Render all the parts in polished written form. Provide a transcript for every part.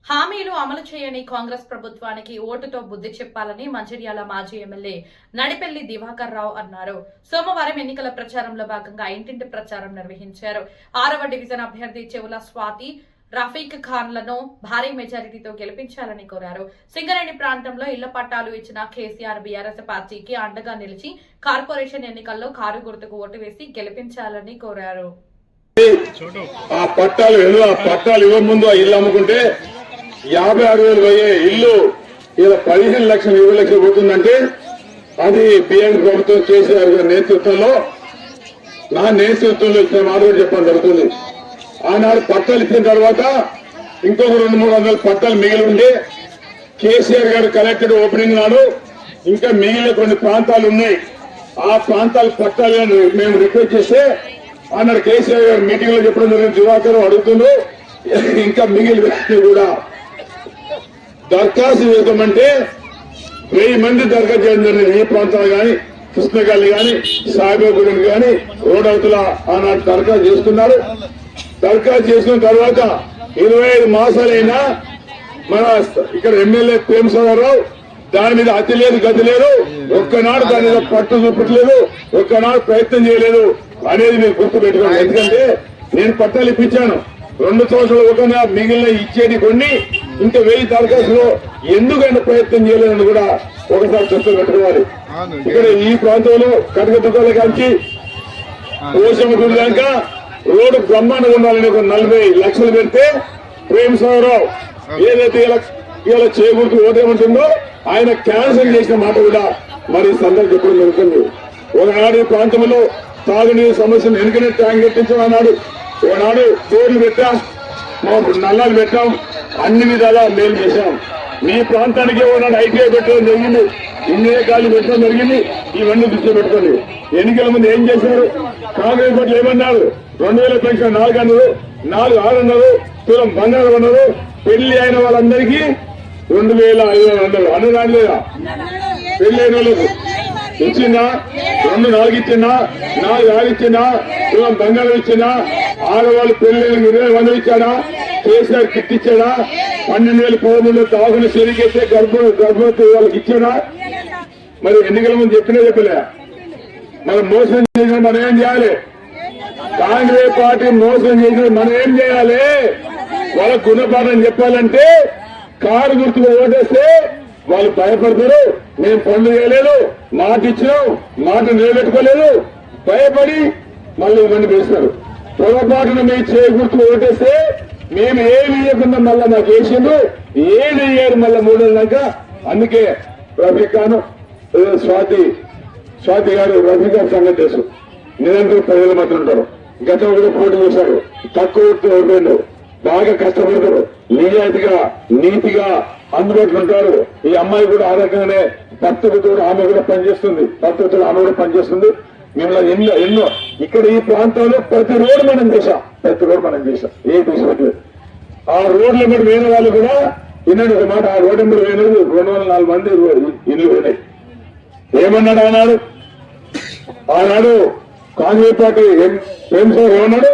హామీలు అమలు చేయని కాంగ్రెస్ ప్రభుత్వానికి ఓటుతో బుద్ధి చెప్పాలని మంచిర్యాల మాజీ ఎమ్మెల్యే నడిపెల్లి దివాకర్ రావు అన్నారు. సోమవారం ఎన్నికల ప్రచారంలో భాగంగా ఇంటింటి ప్రచారం నిర్వహించారు. 6వ డివిజన్ అభ్యర్థి చెవుల స్వాతి రఫీక్ ఖాన్లను భారీ మెజారిటీతో గెలిపించాలని కోరారు. సింగరేణి ప్రాంతంలో ఇళ్ల పట్టాలు ఇచ్చిన కేసీఆర్ బీఆర్ఎస్ పార్టీకి అండగా నిలిచి కార్పొరేషన్ ఎన్నికల్లో కారు గుర్తుకు ఓటు వేసి గెలిపించాలని కోరారు. ఆ పట్టాలు ఇవ్వముందు ఆ ఇల్లు అమ్ముకుంటే 56,000 పోయే ఇల్లు ఇలా 15 లక్షలు 20 లక్షలు పోతుందంటే అది బిఎన్ ప్రభుత్వం కేసీఆర్ గారి నేతృత్వంలో నా నేతృత్వంలో ఇచ్చిన మాట చెప్పడం జరుగుతుంది. ఆనాడు పట్టాలు ఇచ్చిన తర్వాత ఇంకొక 200-300 పట్టాలు మిగిలి ఉండే కేసీఆర్ గారు కలెక్టర్ ఓపెనింగ్ నాడు ఇంకా మిగిలిన కొన్ని ప్రాంతాలు ఉన్నాయి. ఆ ప్రాంతాలు పట్టాలని మేము రిక్వెస్ట్ చేస్తే ఆనాడు కేసీఆర్ గారు మీటింగ్ లో చెప్పడం జరిగింది. దివాకర్ అడుగుతున్నారు ఇంకా మిగిలిన కూడా దరఖాస్తు వేద్దామంటే 1000 మంది దరఖాస్తు చేయడం జరిగింది. ఈ ప్రాంతాలు కానీ కృష్ణగాలి కానీ సాయిబాబుని కానీ రోడ్డవతల ఆనాడు దరఖాస్తు చేస్తున్నారు. దరఖాస్తు చేసిన తర్వాత 25 మాసాలైనా మన ఇక్కడ ఎమ్మెల్యే ప్రేమసాగరరావు దాని మీద అతి లేదు గతి లేదు, ఒక్కనాడు దాని మీద పట్టు చూపట్లేదు, ఒక్కనాడు ప్రయత్నం చేయలేదు అనేది మీరు గుర్తుపెట్టుకోండి. ఎందుకంటే నేను పట్టాలు ఇప్పించాను 2 సంవత్సరాలు ఒక మిగిలిన ఇచ్చేది కొన్ని ఇంకా 1000 దరఖాస్తులు ఎందుకైనా ప్రయత్నం చేయలేదని కూడా ఒకసారి దృష్టి పెట్టుకోవాలి. ఇక్కడ ఈ ప్రాంతంలో కనకదుకాల కాంచి పోషమ్మ గుడి దాకా రోడ్డు బ్రహ్మాండంగా ఉండాలని ఒక 40 లక్షలు పెడితే ప్రేమసాగరరావు ఏదైతే ఇలా చేయకూడదు ఓటేమంటుందో ఆయన క్యాన్సిల్ చేసిన మాట కూడా మరి సందర్భం చెప్పడం జరుగుతుంది. ఒకనాడు ఈ ప్రాంతంలో తాగునీరు సమస్యను వెనుకనే ట్యాంక్ కట్టించామన్నాడు. ఒకనాడు బోర్లు పెట్టాం, నల్లాలు పెట్టాం, అన్ని విధాలా మేలు చేశాం. మీ ప్రాంతానికి ఒకనాడు ఐటీఐ పెట్టడం జరిగింది, ఇంజనీర్ కాలేజీ పెట్టడం జరిగింది. ఇవన్నీ దృష్టిలో పెట్టుకోండి. ఎన్నికల ముందు ఏం చేశారు? కాంగ్రెస్ పార్టీ ఏమన్నారు? 2000 పెన్షన్ 4 అన్నారు, 4 అన్నారు, తులం బంగారం అన్నారు. పెళ్లి అయిన వాళ్ళందరికీ 2500 అన్నారు. అన్నదాని లేదా? పెళ్లి అయిన వాళ్ళకు ఇచ్చిందా? 2 4 ఇచ్చిందా? 4 6 ఇచ్చిందా? తులం బంగారం ఇచ్చిందా? ఆడవాళ్ళు పెళ్లి 20,000 ఇచ్చాడా? కేసీఆర్ కిట్ ఇచ్చాడా? 12,000 తాగున చెరిగేస్తే గర్భవతి వాళ్ళకి ఇచ్చాడా? మరి ఎన్నికల ముందు చెప్పలే. మనం మోసం చేసిన మనం ఏం చేయాలి? కాంగ్రెస్ పార్టీ మోసం చేసిన మనం ఏం చేయాలి? వాళ్ళకు గుణపాఠం చెప్పాలంటే కారు గుర్తుకు ఓటేస్తే వాళ్ళు భయపడతారు. మేము పనులు చేయలేదు, మాట ఇచ్చినాం, మాట నిలబెట్టుకోలేదు, భయపడి మళ్ళీ ఇవన్నీ వేస్తారు. పొరపాటున మేము గుర్తుకు ఓటేస్తే మేము ఏమి ఇవ్వకుండా మళ్ళా మాకు వేసిండు, ఏది ఇయ్యారు మళ్ళా 3 నెలలక. అందుకే రఫీక్ ఖాన్ స్వాతి గారు రఫీక్ గారి సంగతి తెలుసు. నిరంతరం ప్రజల మధ్య ఉంటారు. గతంలో కూడా పోటీ చేశారు, తక్కువ ఓడిపోయిండు. బాగా కష్టపడతారు, నిజాయితీగా నీతిగా అందుబాటులో ఉంటారు. ఈ అమ్మాయి కూడా ఆ రకంగానే భర్తతో ఆమె కూడా పనిచేస్తుంది, భర్తతో ఆమె కూడా పనిచేస్తుంది. మిమ్మల్ని ఎన్నో ఇక్కడ ఈ ప్రాంతంలో ప్రతి రోడ్డు మనం చేశాం ఏ తీసుకుంటే ఆ రోడ్ల మీద వేరే వాళ్ళు కూడా వినండి ఒక మాట. ఆ రోడ్డు మీద వేయలేదు 204 మంది ఇల్లు పోయినాయి. ఏమన్నాడు ఆనాడు కాంగ్రెస్ పార్టీ ప్రేమసాగర్ ఏమన్నాడు?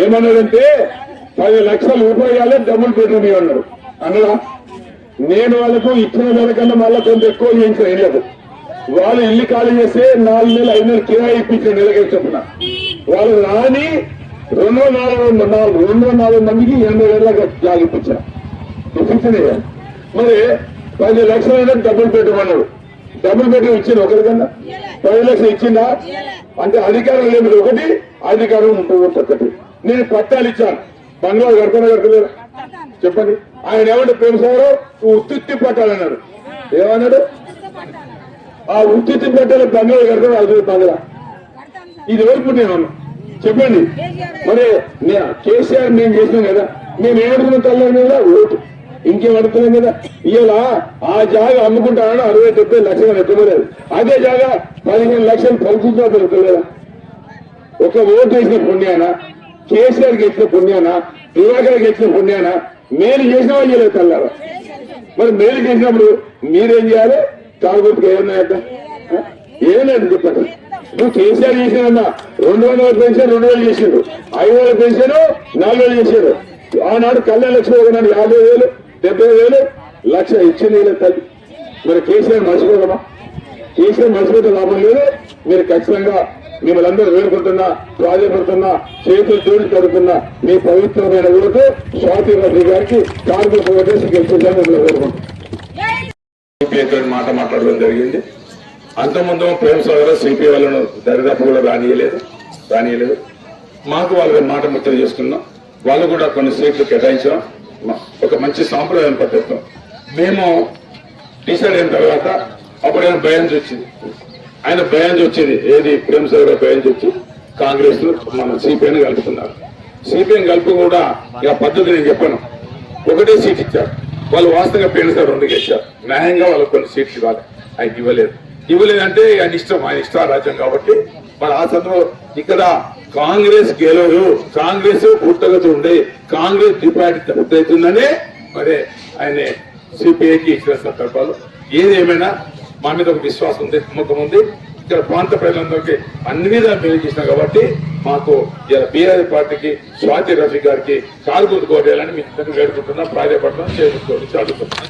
ఏమన్నాడంటే 10 లక్షల రూపాయలు డబుల్ బెడ్రూమ్ ఇవ్వన్నాడు. అన్నదా నేను వాళ్ళకు ఇచ్చిన దానికన్నా మళ్ళా కొంత ఎక్కువ చేయించిన ఇళ్లకు వాళ్ళు ఇల్లు ఖాళీ చేస్తే 4 నెలలు 5 నెలలు కిరాయి ఇప్పించిన నెలకి చెప్తున్నా. వాళ్ళు రాని 204 మందికి 80,000 జాగా ఇప్పించిన. మరి 10 లక్షలైనా డబుల్ బెడ్రూమ్ అన్నాడు. డబుల్ బెడ్రూమ్ ఇచ్చింది ఒకరికన్నా 10 లక్షలు ఇచ్చిందా? అంటే అధికారం లేదు ఒకటి, అధికారం ఉంటుంది ఒకటి. నేను పట్టాలు ఇచ్చాను, బంగ్లా కడతలేదా చెప్పండి. ఆయన ఏమంటే ప్రేమసాగరరావు ఉత్తి పట్టాలన్నాడు. ఏమన్నాడు? ఆ ఉత్తి పట్టాల బంగ్లా కడతాడు, అది బంగ్లా. ఇది ఎవరు పుట్టిన చెప్పండి. మరి కేసీఆర్ మేము చేసినాం కదా, మేము ఏమడుతున్నాం? తల్లి మీద ఓటు, ఇంకేం అడుగుతున్నాం కదా. ఇలా ఆ జాగా అమ్ముకుంటానని 60-70 లక్షలు ఎత్తలేదు. అదే జాగా 15 లక్షలు పంచుతున్నా దొరకలేదా? ఒక ఓటు వేసిన పుణ్యానా, కేసీఆర్కి ఇచ్చిన పుణ్యానా, దివాకర్కి ఇచ్చిన పుణ్యానా? మేలు చేసిన వాళ్ళు చేయలేదు తల్లారా. మరి మేలు చేసినప్పుడు మీరేం చేయాలి? తాగుబోతుకు ఏమన్నాయట? ఏమన్నాయని చెప్పండి. నువ్వు కేసీఆర్ చేసినన్నా 200 పెన్షన్ 2000 చేసిండు, 5,000 పెన్షన్ 4,000 చేశారు. ఆనాడు కళ్యాణ లక్ష్మి ఒకనాడు 50,000 70,000 లక్ష ఇచ్చిన తల్లి. మరి కేసీఆర్ మర్చిపోగలమా? కేసీఆర్ మర్చిపోతే లాభం లేదు. మీరు ఖచ్చితంగా మిమ్మల్ని అందరూ వేడుకుంటున్నా, ప్రాధాన్యపడుతున్నా, చేతులు జోడి కడుతున్నా మీ పవిత్రమైన ఊరితో స్వాతి రెడ్డి గారికి కార్మిక ఓటేసి గెలిపించాలని మిమ్మల్ని వేడుకుంటున్నాం. మాట మాట్లాడడం జరిగింది. అంతకుముందు ప్రేమ సాగర్ సిపి వాళ్ళను దరిదాపు కూడా రానియలేదు. మాకు వాళ్ళ మాట ముచ్చట చేసుకున్నాం. వాళ్ళు కూడా కొన్ని సీట్లు కేటాయించాం. ఒక మంచి సాంప్రదాయం పద్ధతిలో మేము డిసైడ్ అయిన తర్వాత అప్పుడు ఆయన బయాన్స్ వచ్చింది. ఏది ప్రేమ సాగర్ బయాన్స్ వచ్చి కాంగ్రెస్ మన సిపిఐని కలుపుతున్నారు. సిపిఐని కలుపు కూడా ఇక పద్ధతి నేను చెప్పాను. ఒకటే సీట్ ఇచ్చారు వాళ్ళు. వాస్తవంగా ప్రేమ సార్ 2 గెలిచారు. న్యాయంగా వాళ్ళకి కొన్ని సీట్లు ఇవ్వాలి. ఆయన ఇవ్వలేదంటే ఆయన ఇష్టారాజ్యం కాబట్టి మరి ఆ సందర్భంలో ఇక్కడ కాంగ్రెస్ గెలవదు, కాంగ్రెస్ పుట్టగతి ఉండే కాంగ్రెస్ డిపాజిట్ అవుతుందనే మరి ఆయన సిపిఐకి ఇచ్చిన సందర్భాలు. ఏదేమైనా మా మీద ఒక విశ్వాసం ఉంది, నమ్మకం ఉంది. ఇక్కడ ప్రాంత ప్రజలందరికీ అన్ని విధాలు మేలు చేసినాం కాబట్టి మాకు ఇలా బీఆర్ఎస్ పార్టీకి స్వాతి రఫీ గారికి కాలుగుర్తు కోటేయాలని మీ అందరినీ వేడుకుంటున్నా, ప్రాధాన్యపడుతున్నా, చేరుకోవాలి. చదువుకుంటున్నాం.